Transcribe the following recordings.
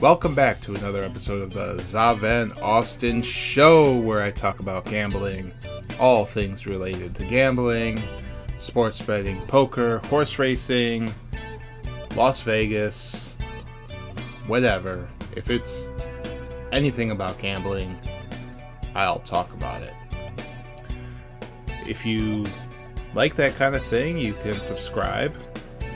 Welcome back to another episode of the Zaven Austin Show, where I talk about gambling, all things related to gambling, sports betting, poker, horse racing, Las Vegas, whatever. If it's anything about gambling, I'll talk about it. If you like that kind of thing, you can subscribe.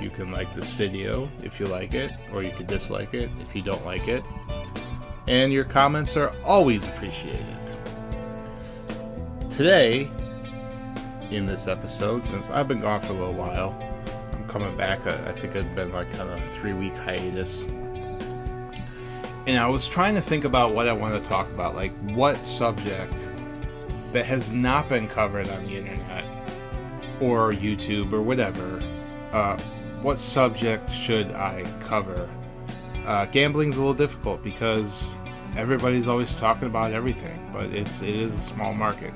You can like this video if you like it, or you can dislike it if you don't like it. And your comments are always appreciated. Today, in this episode, since I've been gone for a little while, I'm coming back. I think it's been like kind of a 3-week hiatus. And I was trying to think about what I want to talk about, like what subject that has not been covered on the internet or YouTube or whatever. What subject should I cover? Gambling's a little difficult because everybody's always talking about everything, but it is a small market.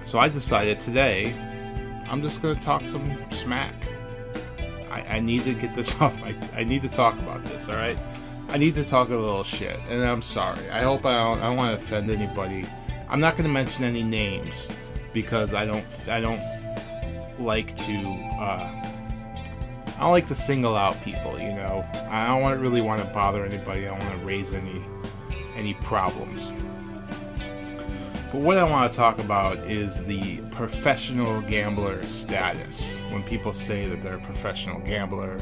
So I decided today I'm just going to talk some smack. I need to get this off I need to talk about this, alright? I need to talk a little shit, and I'm sorry. I hope I don't want to offend anybody. I'm not going to mention any names because I don't like to I don't like to single out people, you know. I don't really want to bother anybody. I don't want to raise any problems. But what I want to talk about is the professional gambler status. When people say that they're a professional gambler,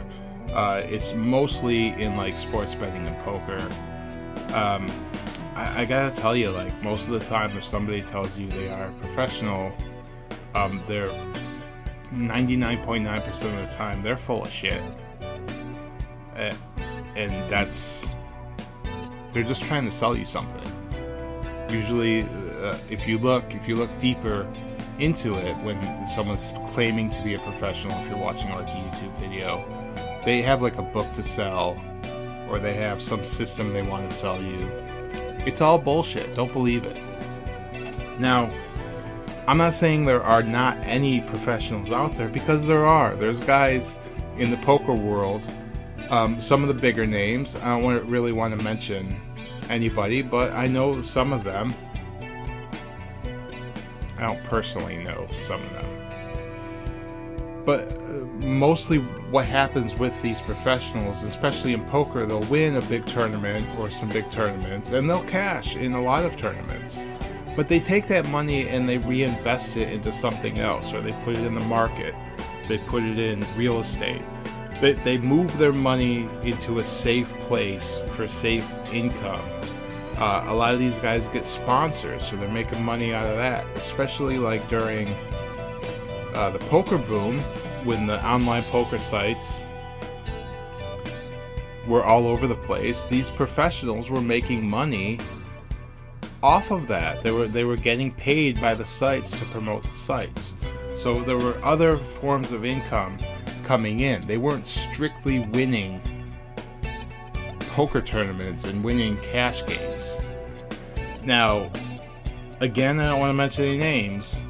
it's mostly in like sports betting and poker. I gotta tell you, like most of the time, if somebody tells you they are a professional, they're 99.9% of the time they're full of shit, and they're just trying to sell you something. Usually, if you look deeper into it, when someone's claiming to be a professional, if you're watching like a YouTube video, they have like a book to sell, or they have some system they want to sell you. It's all bullshit. Don't believe it. Now, I'm not saying there are not any professionals out there, because there are. There's guys in the poker world, some of the bigger names. I don't really want to mention anybody, but I know some of them. I don't personally know some of them. But mostly what happens with these professionals, especially in poker, they'll win a big tournament or some big tournaments, and they'll cash in a lot of tournaments. But they take that money and they reinvest it into something else, or they put it in the market, they put it in real estate. They move their money into a safe place for safe income. A lot of these guys get sponsors, so they're making money out of that, especially like during the poker boom, when the online poker sites were all over the place. These professionals were making money off of that. They were getting paid by the sites to promote the sites. So there were other forms of income coming in. They weren't strictly winning poker tournaments and winning cash games. Now, again, I don't want to mention any names,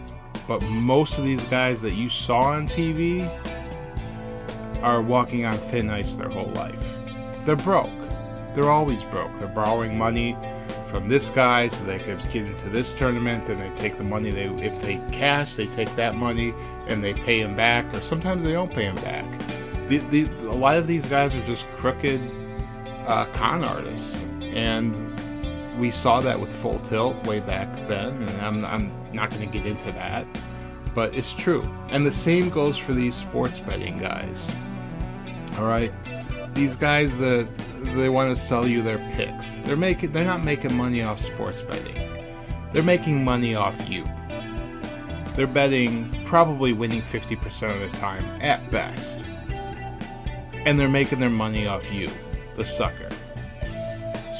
but most of these guys that you saw on TV are walking on thin ice their whole life. They're broke. They're always broke. They're borrowing money from this guy so they could get into this tournament, and they take the money. If they cash, they take that money and they pay him back, or sometimes they don't pay him back. A lot of these guys are just crooked con artists, and we saw that with Full Tilt way back then, and I'm not going to get into that, but it's true. And the same goes for these sports betting guys. Alright, these guys that they want to sell you their picks. They're not making money off sports betting. They're making money off you. They're betting, probably winning 50% of the time at best. And they're making their money off you, the sucker.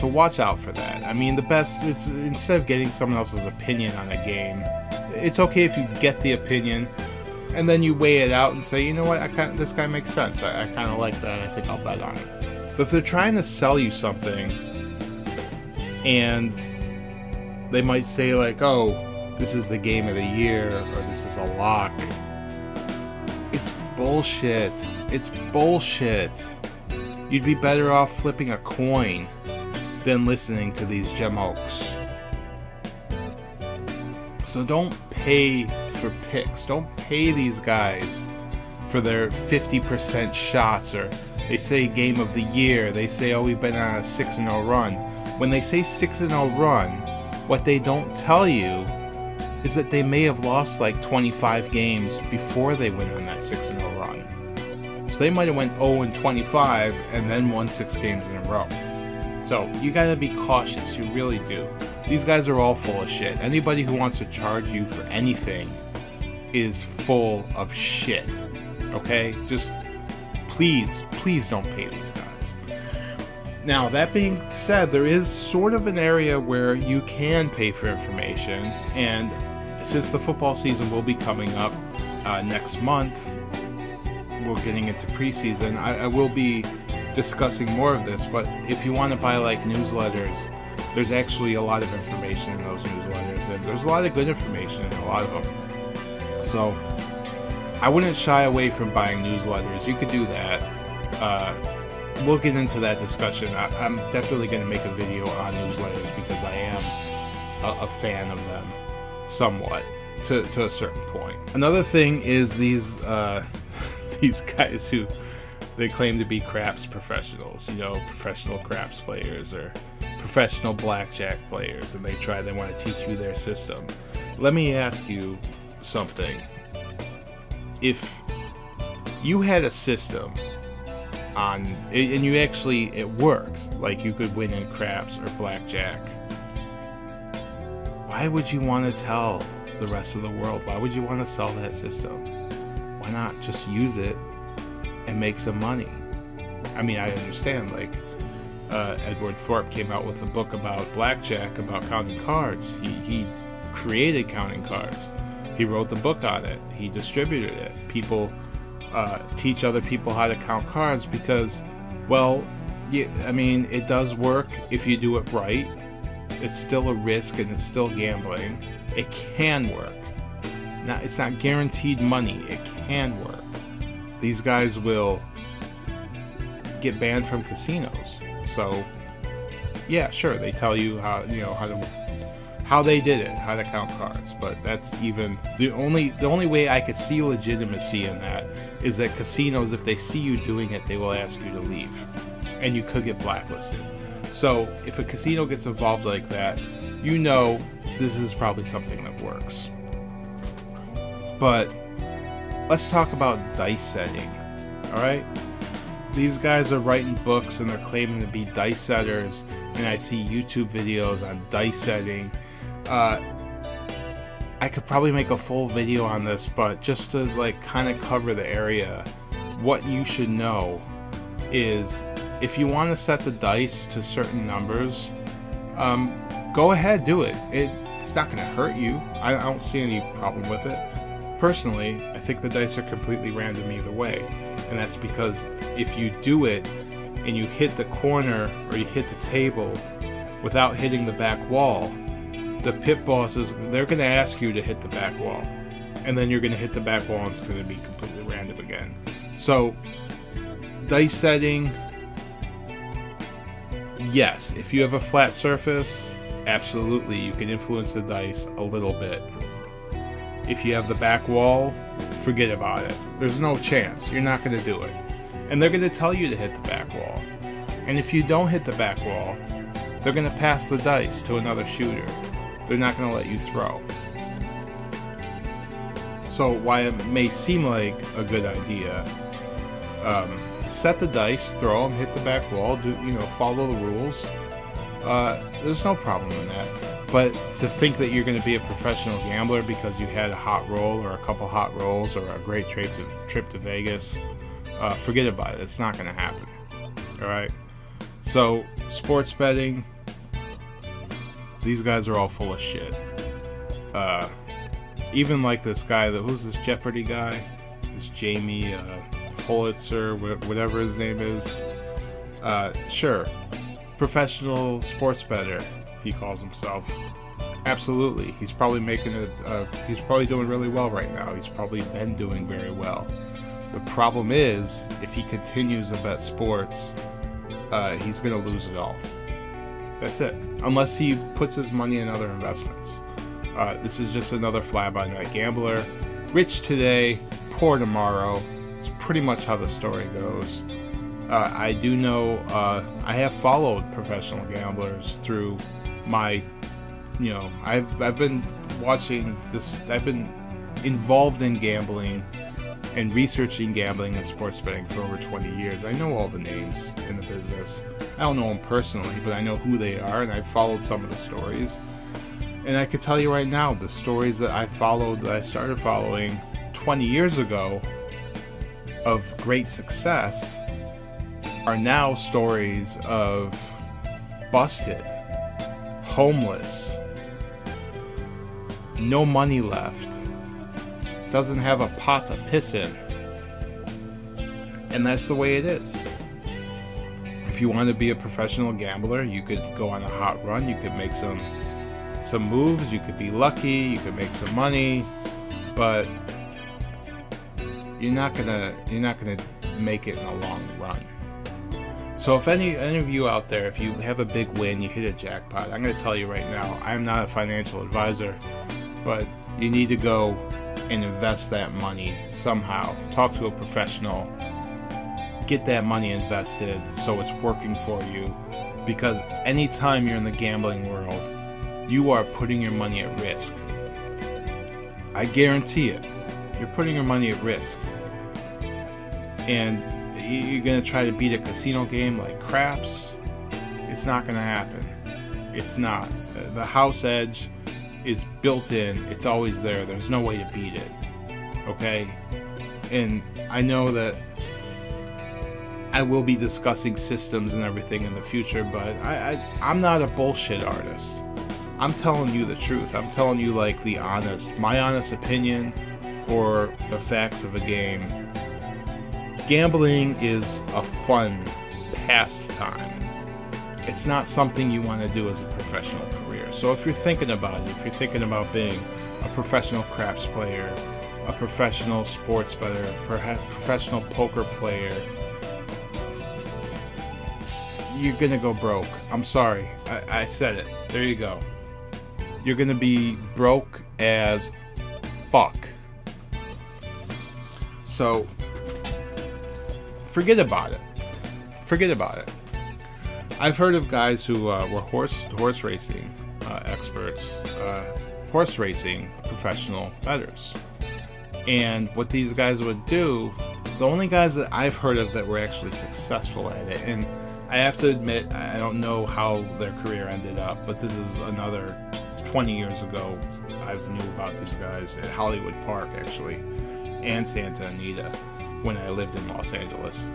So watch out for that. I mean, the best, it's instead of getting someone else's opinion on a game, it's okay if you get the opinion and then you weigh it out and say, you know what, this guy makes sense. I kind of like that. I think I'll bet on it. But if they're trying to sell you something, and they might say like, oh, this is the game of the year, or this is a lock, it's bullshit. It's bullshit. You'd be better off flipping a coin than listening to these jamokes. So don't pay for picks. Don't pay these guys for their 50% shots, or they say game of the year. They say, oh, we've been on a 6-0 run. When they say 6-0 run, what they don't tell you is that they may have lost like 25 games before they went on that 6-0 run. So they might have went 0-25 and then won 6 games in a row. So you gotta be cautious, you really do. These guys are all full of shit. Anybody who wants to charge you for anything is full of shit. Okay? Just please don't pay these guys. Now, that being said, there is sort of an area where you can pay for information, and since the football season will be coming up next month, we're getting into preseason, I will be discussing more of this, but if you want to buy like newsletters, there's actually a lot of information in those newsletters, and there's a lot of good information in a lot of them. So I wouldn't shy away from buying newsletters. You could do that. We'll get into that discussion. I'm definitely going to make a video on newsletters because I am a fan of them somewhat to a certain point. Another thing is these these guys who they claim to be craps professionals, you know, professional craps players or professional blackjack players, and they want to teach you their system. Let me ask you something. If you had a system on, and you actually, it works, like you could win in craps or blackjack, why would you want to tell the rest of the world? Why would you want to sell that system? Why not just use it and make some money? I mean, I understand, like, Edward Thorpe came out with a book about blackjack, about counting cards. He created counting cards. He wrote the book on it. He distributed it. People teach other people how to count cards because, well, I mean, it does work if you do it right. It's still a risk and it's still gambling. It can work. Now, it's not guaranteed money. It can work. These guys will get banned from casinos. So, yeah, sure, they tell you how, you know, how they did it, how to count cards, but that's even the only way I could see legitimacy in that is that casinos, if they see you doing it, they will ask you to leave, and you could get blacklisted. So if a casino gets involved like that, you know this is probably something that works. But let's talk about dice setting. All right, these guys are writing books and they're claiming to be dice setters, and I see YouTube videos on dice setting. I could probably make a full video on this, but just to like kind of cover the area, what you should know is if you want to set the dice to certain numbers, go ahead, do it. It's not going to hurt you. I don't see any problem with it. Personally, I think the dice are completely random either way, and that's because if you do it and you hit the corner or you hit the table without hitting the back wall, the pit bosses, they're going to ask you to hit the back wall, and then you're going to hit the back wall and it's going to be completely random again. So dice setting, yes, if you have a flat surface, absolutely you can influence the dice a little bit. If you have the back wall, forget about it. There's no chance. You're not going to do it. And they're going to tell you to hit the back wall. And if you don't hit the back wall, they're going to pass the dice to another shooter. They're not going to let you throw. So while it may seem like a good idea, set the dice, throw them, hit the back wall, follow the rules. There's no problem in that. But to think that you're going to be a professional gambler because you had a hot roll or a couple hot rolls or a great trip to Vegas, forget about it. It's not going to happen. All right. So sports betting, these guys are all full of shit. Even like this guy, who's this Jeopardy guy? This Jamie Pulitzer, whatever his name is. Sure, professional sports bettor, he calls himself. Absolutely, he's probably making it. He's probably doing really well right now. He's probably been doing very well. The problem is, if he continues to bet sports he's going to lose it all. That's it. Unless he puts his money in other investments. This is just another fly-by-night gambler. Rich today, poor tomorrow. It's pretty much how the story goes. I do know, I have followed professional gamblers through my, I've been watching this, I've been involved in gambling and researching gambling and sports betting for over 20 years. I know all the names in the business. I don't know them personally, but I know who they are, and I've followed some of the stories. And I could tell you right now, the stories that I followed, that I started following 20 years ago of great success, are now stories of busted, homeless, no money left, doesn't have a pot to piss in. And that's the way it is. If you want to be a professional gambler, you could go on a hot run, you could make some moves, you could be lucky, you could make some money, but you're not gonna make it in the long run. So if any of you out there, if you have a big win, you hit a jackpot, I'm going to tell you right now, I'm not a financial advisor, but you need to go and invest that money somehow. Talk to a professional. Get that money invested so it's working for you. Because anytime you're in the gambling world, you are putting your money at risk. I guarantee it. You're putting your money at risk. And you're going to try to beat a casino game like craps. It's not going to happen. It's not. The house edge is built in. It's always there. There's no way to beat it. Okay? And I know that I will be discussing systems and everything in the future, but I'm not a bullshit artist. I'm telling you the truth. I'm telling you like my honest opinion or the facts of a game. Gambling is a fun pastime. It's not something you want to do as a professional career. So if you're thinking about it, if you're thinking about being a professional craps player, a professional sports bettor, perhaps professional poker player, you're gonna go broke. I'm sorry. I said it. There you go. You're gonna be broke as fuck. So forget about it. Forget about it. I've heard of guys who were horse racing experts, horse racing professional bettors. And what these guys would do, the only guys that I've heard of that were actually successful at it, and I have to admit, I don't know how their career ended up, but this is another 20 years ago. I knew about these guys at Hollywood Park, actually, and Santa Anita, when I lived in Los Angeles.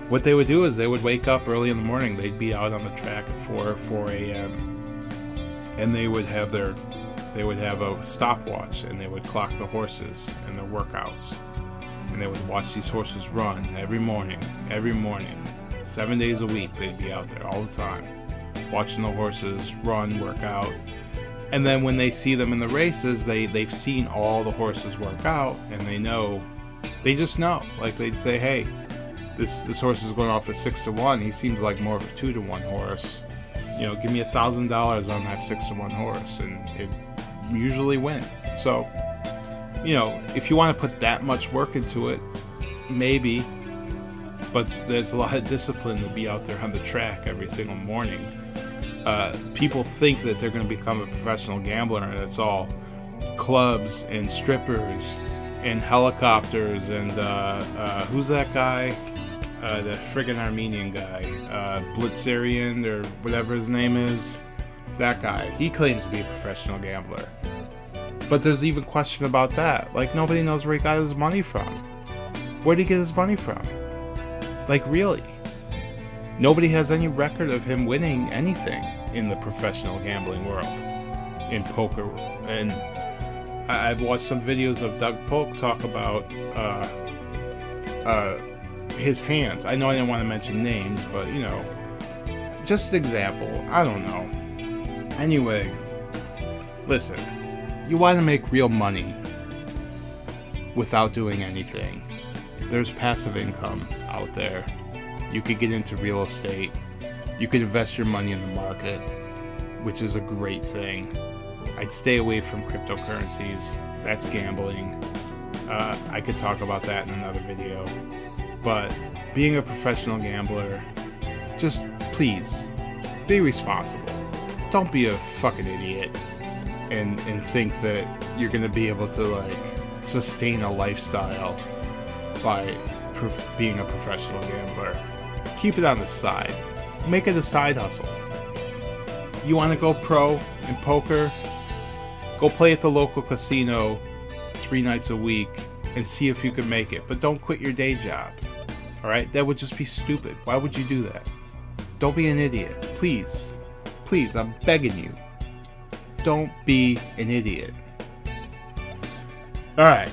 What they would do is they would wake up early in the morning. They'd be out on the track at 4 a.m. and they would have a stopwatch, and they would clock the horses and their workouts. And they would watch these horses run every morning, 7 days a week. They'd be out there all the time, watching the horses run, work out. And then when they see them in the races, they've seen all the horses work out, and they just know. Like, they'd say, hey, this horse is going off at 6-1. He seems like more of a 2-1 horse. Give me $1,000 on that 6-1 horse, and it usually win. So, if you want to put that much work into it, maybe, but there's a lot of discipline to be out there on the track every single morning. People think that they're going to become a professional gambler, and it's all clubs and strippers and helicopters and who's that guy? The friggin' Armenian guy, Blitzerian or whatever his name is. That guy. He claims to be a professional gambler. But there's even question about that. Like, nobody knows where he got his money from. Where did he get his money from? Like, really? Nobody has any record of him winning anything in the professional gambling world, in poker. And I've watched some videos of Doug Polk talk about his hands. I know I didn't want to mention names, but, just an example. I don't know. Anyway, listen. You want to make real money without doing anything. There's passive income out there. You could get into real estate. You could invest your money in the market, which is a great thing. I'd stay away from cryptocurrencies. That's gambling. I could talk about that in another video. But being a professional gambler, just please be responsible. Don't be a fucking idiot and think that you're gonna be able to like sustain a lifestyle by being a professional gambler. Keep it on the side. Make it a side hustle. You want to go pro in poker? Go play at the local casino 3 nights a week and see if you can make it. But don't quit your day job. Alright? That would just be stupid. Why would you do that? Don't be an idiot. Please. Please, I'm begging you. Don't be an idiot. Alright.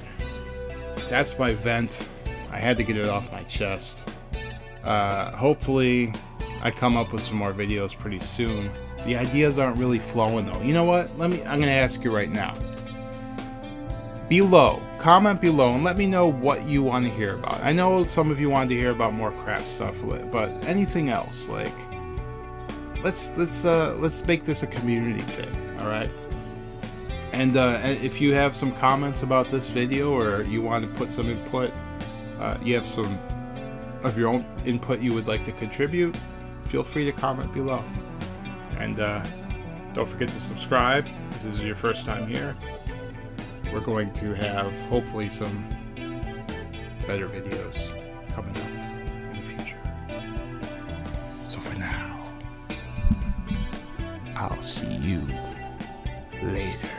That's my vent. I had to get it off my chest. Hopefully I come up with some more videos pretty soon. The ideas aren't really flowing though. You know what? I'm gonna ask you right now. Comment below and let me know what you want to hear about. I know some of you wanted to hear about more crap stuff, but anything else, like let's make this a community thing, all right? And if you have some comments about this video or you want to put some input, you have some of your own input you would like to contribute, feel free to comment below. And don't forget to subscribe if this is your first time here. We're going to have hopefully some better videos coming up in the future. So for now, I'll see you later.